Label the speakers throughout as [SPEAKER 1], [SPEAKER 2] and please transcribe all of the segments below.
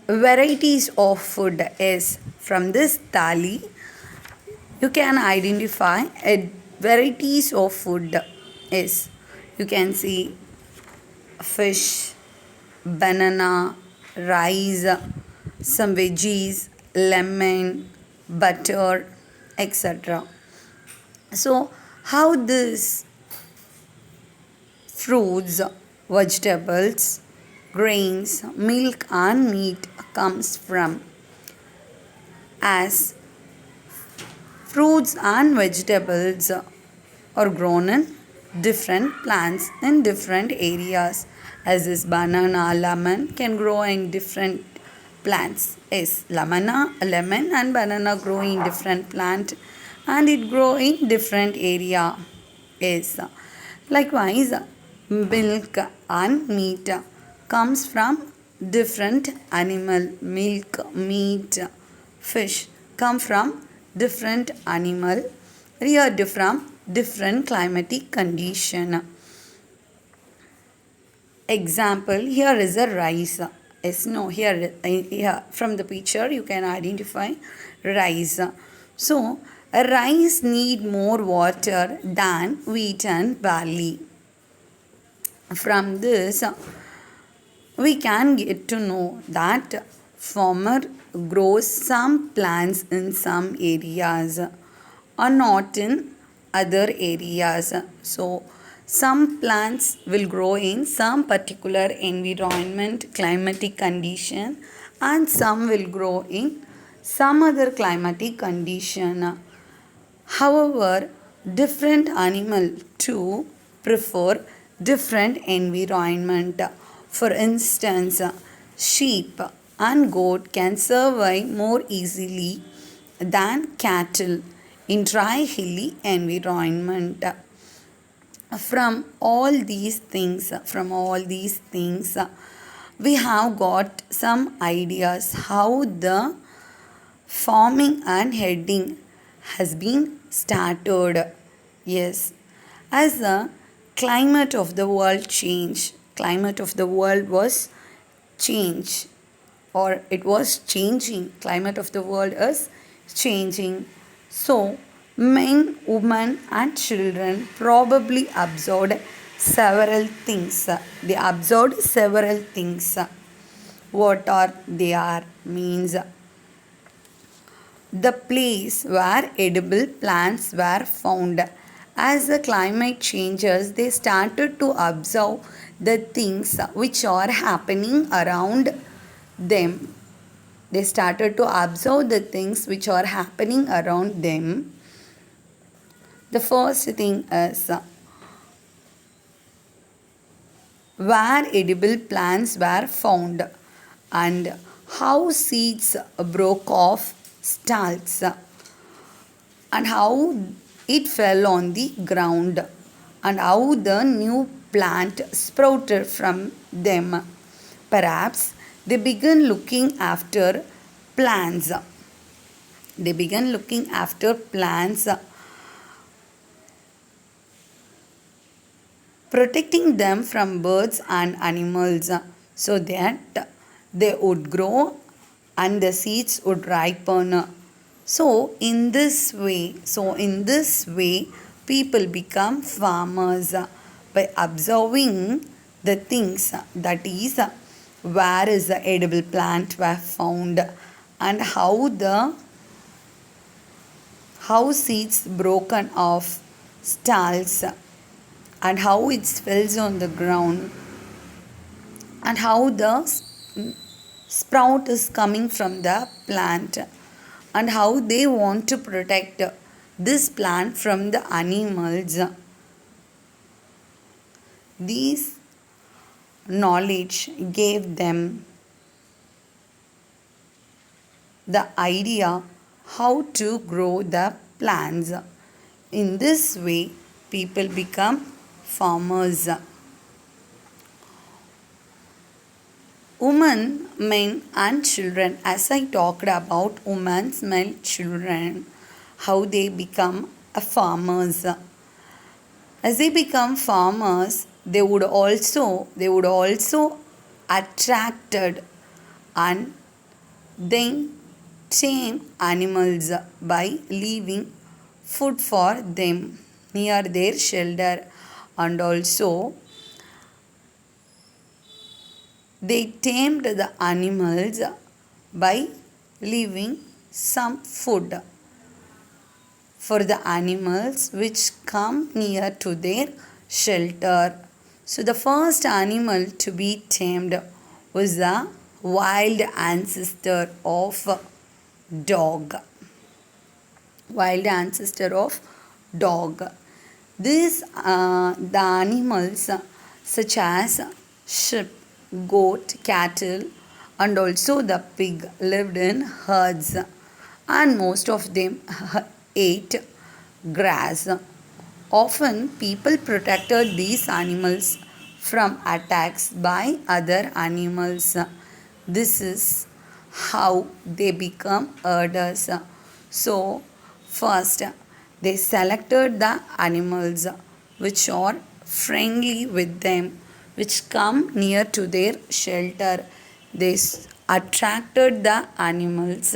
[SPEAKER 1] varieties of food is from this thali you can identify varieties of food is you can see fish, banana, rice, some veggies, lemon, butter, etc. So, how this fruits, vegetables, grains, milk, and meat comes from? As fruits and vegetables are grown in different plants in different areas. As this banana, lemon can grow in different plants. Yes, lemon and banana grow in different plant and it grow in different area. Yes. Likewise, milk and meat comes from different animal. Milk, meat, fish come from different animal reared from different climatic condition. Example, here is a rice. Yes, no, here from the picture you can identify rice. So, a rice need more water than wheat and barley. From this, we can get to know that farmer grows some plants in some areas or not in other areas. So some plants will grow in some particular environment, climatic condition, and some will grow in some other climatic condition. However, different animal too prefer different environment. For instance, sheep and goat can survive more easily than cattle in dry hilly environment. From all these things, we have got some ideas how the farming and herding has been started. Yes, as the climate of the world changed, climate of the world was changed or it was changing, climate of the world is changing. So men, women and children probably absorbed several things. They absorbed several things. What are they are means the place where edible plants were found. As the climate changes, they started to observe the things which are happening around them. They started to observe the things which are happening around them. The first thing is where edible plants were found and how seeds broke off stalks and how it fell on the ground and how the new plant sprouted from them. Perhaps they began looking after plants. They began looking after plants, protecting them from birds and animals so that they would grow and the seeds would ripen. So in this way, people become farmers by observing the things, that is, where is the edible plant were found and how seeds broken off stalks and how it spills on the ground and how the sprout is coming from the plant and how they want to protect this plant from the animals. These knowledge gave them the idea how to grow the plants. In this way, people become farmers. Women, men, and children. As I talked about women, men, children, how they become farmers. As they become farmers, they would also attracted and Then tame animals by leaving food for them near their shelter, and also they tamed the animals by leaving some food for the animals which come near to their shelter. So, the first animal to be tamed was the wild ancestor of dog. Wild ancestor of dog. The animals such as sheep, goat, cattle, and also the pig lived in herds, and most of them ate grass. Often, people protected these animals from attacks by other animals. This is how they become herders. So, first, they selected the animals which are friendly with them, which come near to their shelter. They attracted the animals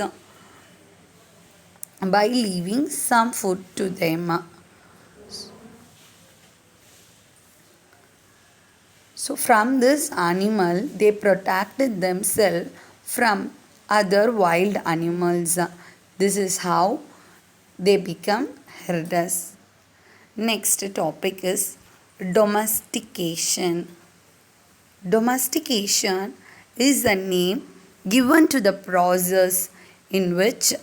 [SPEAKER 1] by leaving some food to them. So, from this animal, they protected themselves from other wild animals. This is how they become herders. Next topic is domestication. Domestication is the name given to the process in which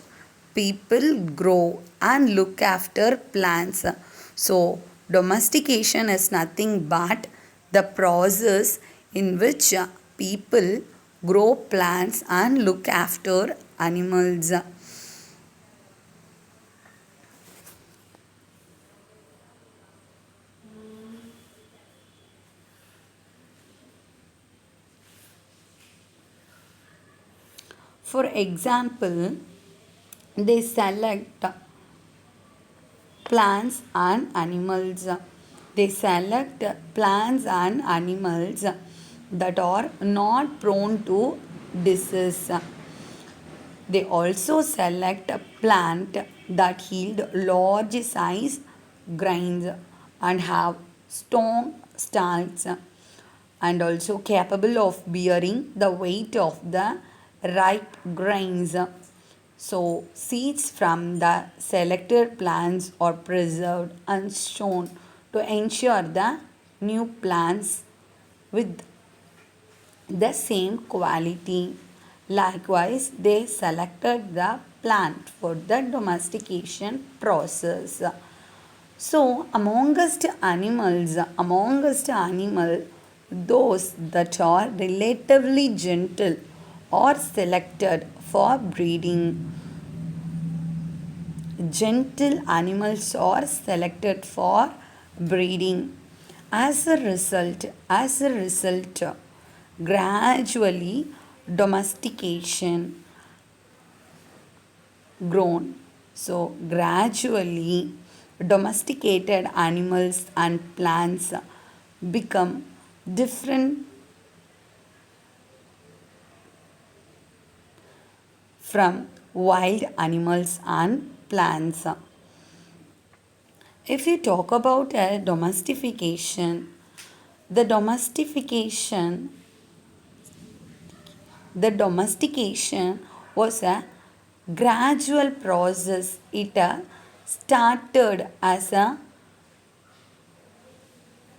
[SPEAKER 1] people grow and look after plants. So, domestication is nothing but the process in which people grow plants and look after animals. For example, they select plants and animals. They select plants and animals that are not prone to disease. They also select a plant that yield large size grains and have strong stalks and also capable of bearing the weight of the ripe grains. So, seeds from the selected plants are preserved and shown to ensure the new plants with the same quality. Likewise, they selected the plant for the domestication process. So, amongst animal, those that are relatively gentle are selected for breeding. Gentle animals are selected for breeding. As a result, gradually domestication grown. So, gradually domesticated animals and plants become different from wild animals and plants. If you talk about the domestication, the domestication was a gradual process. It started as a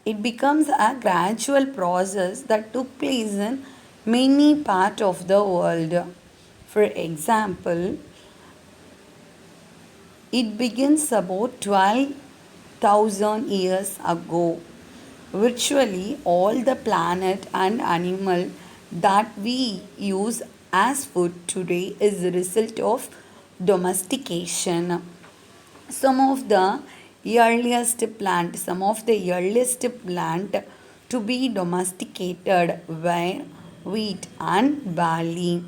[SPEAKER 1] it becomes a gradual process that took place in many parts of the world. For example, it begins about 12,000 years ago. Virtually all the planet and animal that we use as food today is the result of domestication. Some of the earliest plant to be domesticated were wheat and barley,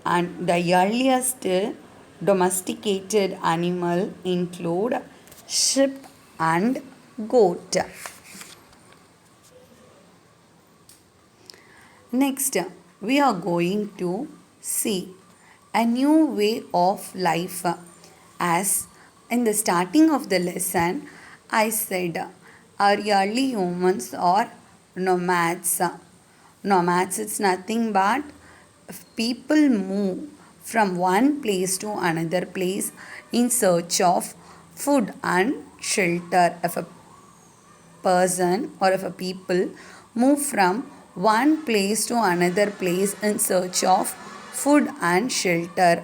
[SPEAKER 1] and the earliest domesticated animal include sheep and goat. Next, we are going to see a new way of life. As in the starting of the lesson, I said our early humans are nomads. Nomads is nothing but people move from one place to another place in search of food and shelter. If a person or if a people move from one place to another place in search of food and shelter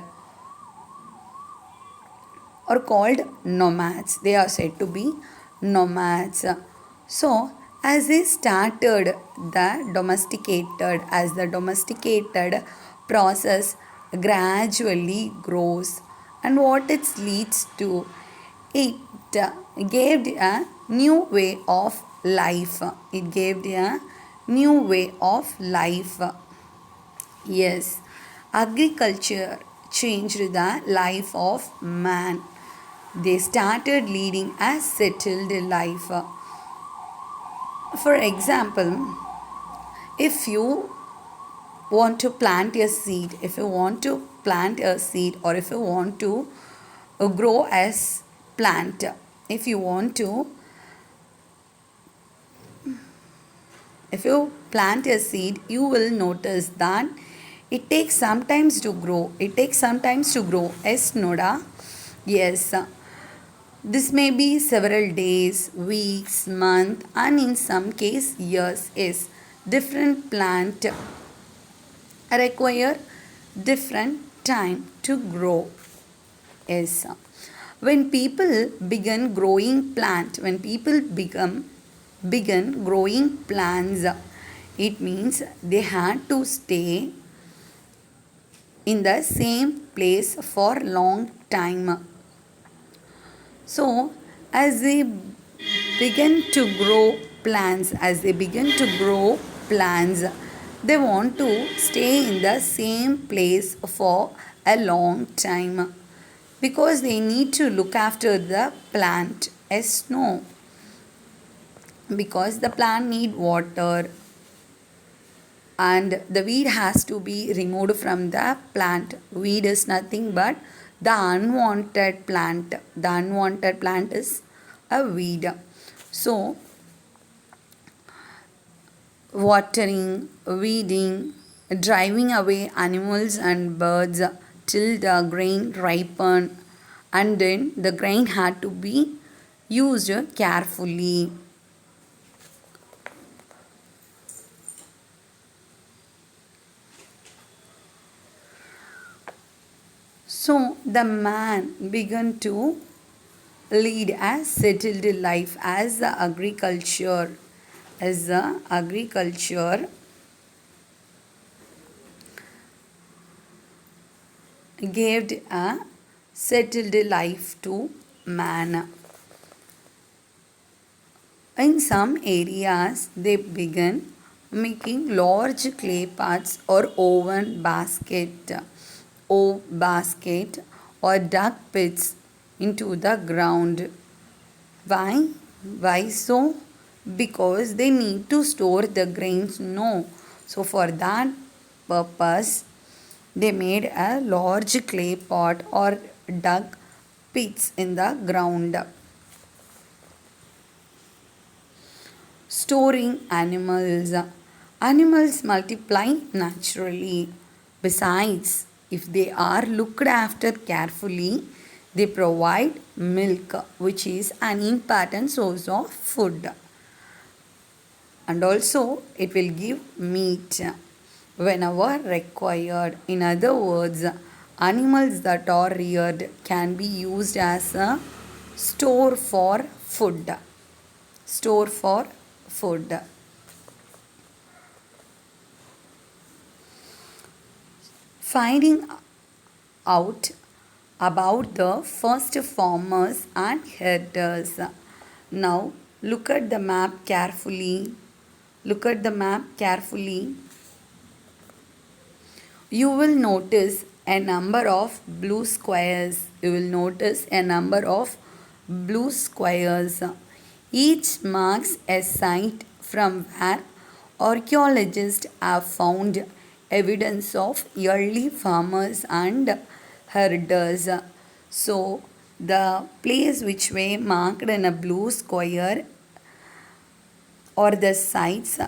[SPEAKER 1] are called nomads. They are said to be nomads. So, as they started the domesticated process gradually grows, and what it leads to, it gave a new way of life. It gave a new way of life. Yes, agriculture changed the life of man. They started leading a settled life. For example, if you want to plant a seed, if you want to plant a seed, or if you want to grow as plant, if you want to, if you plant a seed, you will notice that it takes sometimes to grow. It takes sometimes to grow. Yes, Noda. Yes. This may be several days, weeks, months, and in some case years. Yes, different plant require different time to grow. Yes, when people begin growing plant, when people begin growing plants, it means they had to stay in the same place for long time. So, as they begin to grow plants, they want to stay in the same place for a long time because they need to look after the plant. Yes, no, because the plant need water and the weed has to be removed from the plant. Weed is nothing but the unwanted plant. The unwanted plant is a weed. So, watering, weeding, driving away animals and birds till the grain ripen, and then the grain had to be used carefully. So the man began to lead a settled life as the agriculture gave a settled life to man. In some areas, they began making large clay pots or basket or dug pits into the ground. Why? Why so? Because they need to store the grains. No. So for that purpose, they made a large clay pot or dug pits in the ground. Storing animals. Animals multiply naturally. Besides, if they are looked after carefully, they provide milk, which is an important source of food. And also, it will give meat whenever required. In other words, animals that are reared can be used as a store for food. Store for food. Finding out about the first farmers and herders. Now look at the map carefully. Look at the map carefully. You will notice a number of blue squares. You will notice a number of blue squares. Each marks a site from where archaeologists have found evidence of early farmers and herders. So, the place which were marked in a blue square or the sites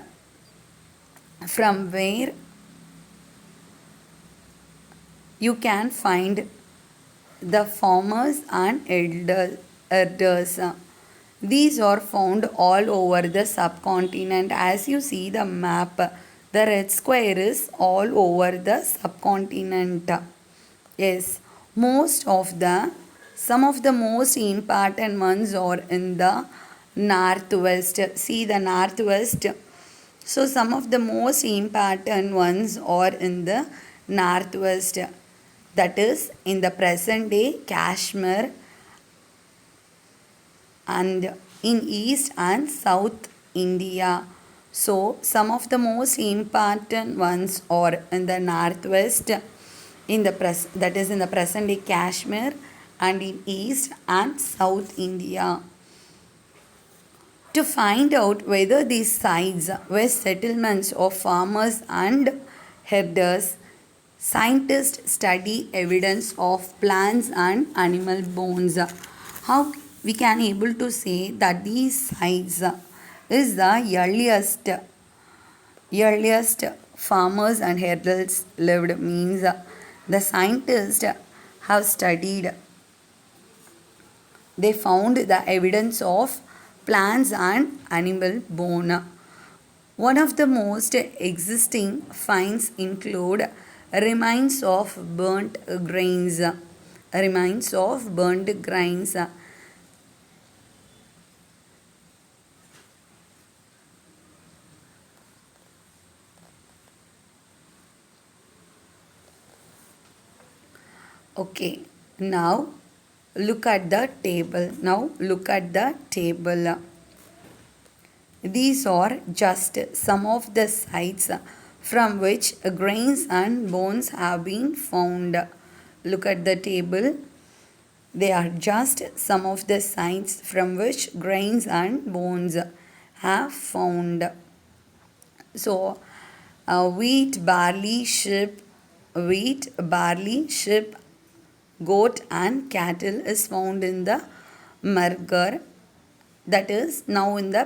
[SPEAKER 1] from where you can find the farmers and elders. These are found all over the subcontinent. As you see the map, the red square is all over the subcontinent. Yes, most of the some of the most important ones are in the northwest. See the northwest. So some of the most important ones are in the northwest. That is in the present day Kashmir and in east and south India. So some of the most important ones are in the northwest in the that is in the present day Kashmir and in east and south India. To find out whether these sites were settlements of farmers and herders, scientists study evidence of plants and animal bones. How we can able to say that these sites is the earliest farmers and herders lived means the scientists have studied, they found the evidence of plants and animal bone. One of the most existing finds include remains of burnt grains. Remains of burnt grains. Okay, now look at the table. Now look at the table. These are just some of the sites from which grains and bones have been found. Look at the table. They are just some of the sites from which grains and bones have found. So, wheat, barley, sheep, goat, and cattle is found in the Margar, that is now in the